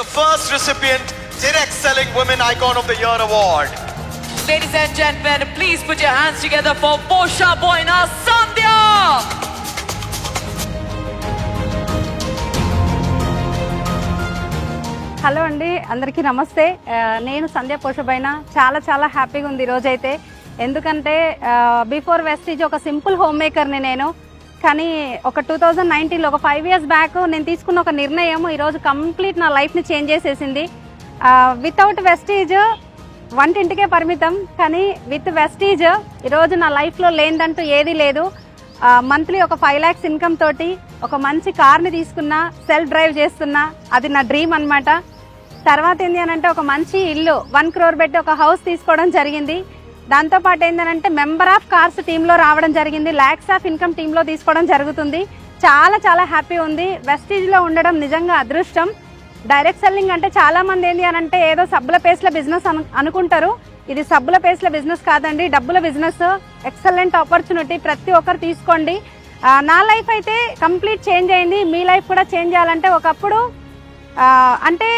the first recipient, Direct Selling Women Icon of the Year Award. Ladies and gentlemen, please put your hands together for Posha Boina Sandhya. Hello అండి, అందరికీ నమస్తే. నేను సంధ్య పోషబైనా చాలా హ్యాపీగా ఉంది ఈరోజైతే. ఎందుకంటే బిఫోర్ వెస్టీజ్ ఒక సింపుల్ హోమ్ మేకర్ని నేను. కానీ ఒక 2019లో ఒక 5 years బ్యాక్ నేను తీసుకున్న ఒక నిర్ణయం ఈరోజు కంప్లీట్ నా లైఫ్ని చేంజ్ చేసేసింది. వితౌట్ వెస్టీజ్ వంటింటికే పరిమితం, కానీ విత్ వెస్టీజ్ ఈరోజు నా లైఫ్లో లేదంటూ ఏదీ లేదు. మంత్లీ ఒక 5 lakhs ఇన్కమ్ తోటి ఒక మంచి కార్ని తీసుకున్నా, సెల్ఫ్ డ్రైవ్ చేస్తున్నా. అది నా డ్రీమ్ అనమాట. తర్వాత ఏంటి అని అంటే ఒక మంచి ఇల్లు 1 crore పెట్టి ఒక హౌస్ తీసుకోవడం జరిగింది. దాంతోపాటు ఏంటంటే మెంబర్ ఆఫ్ కార్స్ టీంలో రావడం జరిగింది. లాక్స్ ఆఫ్ ఇన్కమ్ టీంలో తీసుకోవడం జరుగుతుంది. చాలా హ్యాపీ ఉంది. వెస్టీజ్లో ఉండడం నిజంగా అదృష్టం. డైరెక్ట్ సెల్లింగ్ అంటే చాలా మంది ఏంటి అని అంటే ఏదో సబ్బుల పేస్ల బిజినెస్ అనుకుంటారు. ఇది సబ్బుల పేస్ల బిజినెస్ కాదండి, డబ్బుల బిజినెస్. ఎక్సలెంట్ ఆపర్చునిటీ, ప్రతి ఒక్కరు తీసుకోండి. నా లైఫ్ అయితే కంప్లీట్ చేంజ్ అయింది. మీ లైఫ్ కూడా చేంజ్ చేయాలంటే ఒకప్పుడు అంటే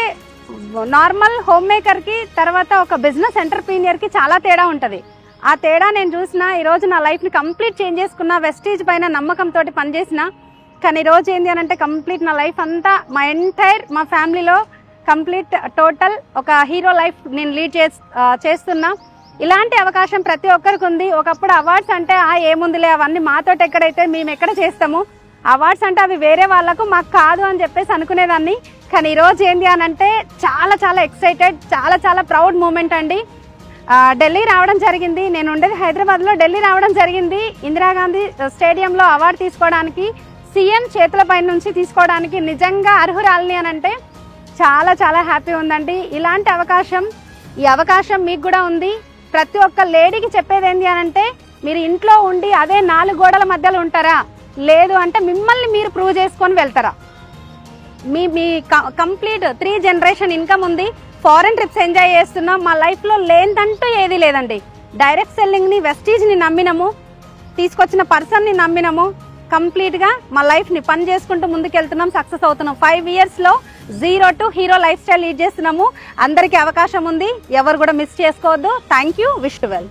నార్మల్ హోమ్ మేకర్కి తర్వాత ఒక బిజినెస్ ఎంటర్ప్రీనియర్కి చాలా తేడా ఉంటుంది. ఆ తేడా నేను చూసిన ఈరోజు నా లైఫ్ని కంప్లీట్ చేంజ్ చేసుకున్న. వెస్టీజ్ పైన నమ్మకంతో పనిచేసిన. కానీ ఈరోజు ఏంటి అని అంటే కంప్లీట్ నా లైఫ్ అంతా మా ఫ్యామిలీలో కంప్లీట్ టోటల్ ఒక హీరో లైఫ్ నేను లీడ్ చేస్తున్నా. ఇలాంటి అవకాశం ప్రతి ఒక్కరికి ఉంది. ఒకప్పుడు అవార్డ్స్ అంటే ఏముందిలే అవన్నీ మాతోటి ఎక్కడైతే మేము ఎక్కడ చేస్తాము, అవార్డ్స్ అంటే అవి వేరే వాళ్ళకు, మాకు కాదు అని చెప్పేసి అనుకునేదాన్ని. కానీ ఈరోజు ఏంటి అని అంటే చాలా ఎక్సైటెడ్, చాలా ప్రౌడ్ మూమెంట్ అండి. ఢిల్లీ రావడం జరిగింది. నేను ఉండేది హైదరాబాద్లో. ఢిల్లీ రావడం జరిగింది ఇందిరాగాంధీ స్టేడియంలో అవార్డు తీసుకోవడానికి, సీఎం చేతులపై నుంచి తీసుకోవడానికి. నిజంగా అర్హురాలిని అని అంటే చాలా హ్యాపీ ఉందండి. ఇలాంటి అవకాశం, ఈ అవకాశం మీకు కూడా ఉంది. ప్రతి ఒక్క లేడీకి చెప్పేది ఏంటి అని అంటే మీరు ఇంట్లో ఉండి అదే 4 గోడల మధ్యలో ఉంటారా, లేదు అంటే మిమ్మల్ని మీరు ప్రూవ్ చేసుకొని వెళ్తారా. మీ కంప్లీట్ 3 generation ఇన్కమ్ ఉంది. ఫారెన్ ట్రిప్స్ ఎంజాయ్ చేస్తున్నాం. మా లైఫ్లో లేదంటూ ఏది లేదండి. డైరెక్ట్ సెల్లింగ్ని, వెస్టీజ్ని నమ్మినాము, తీసుకొచ్చిన పర్సన్ని నమ్మినాము. కంప్లీట్గా మా లైఫ్ని పని చేసుకుంటూ ముందుకెళ్తున్నాం, సక్సెస్ అవుతున్నాం. 5 yearsలో 0 to hero life style lead చేస్తున్నాము. అందరికీ అవకాశం ఉంది, ఎవరు కూడా మిస్ చేసుకోవద్దు. Thank you. Wish to well.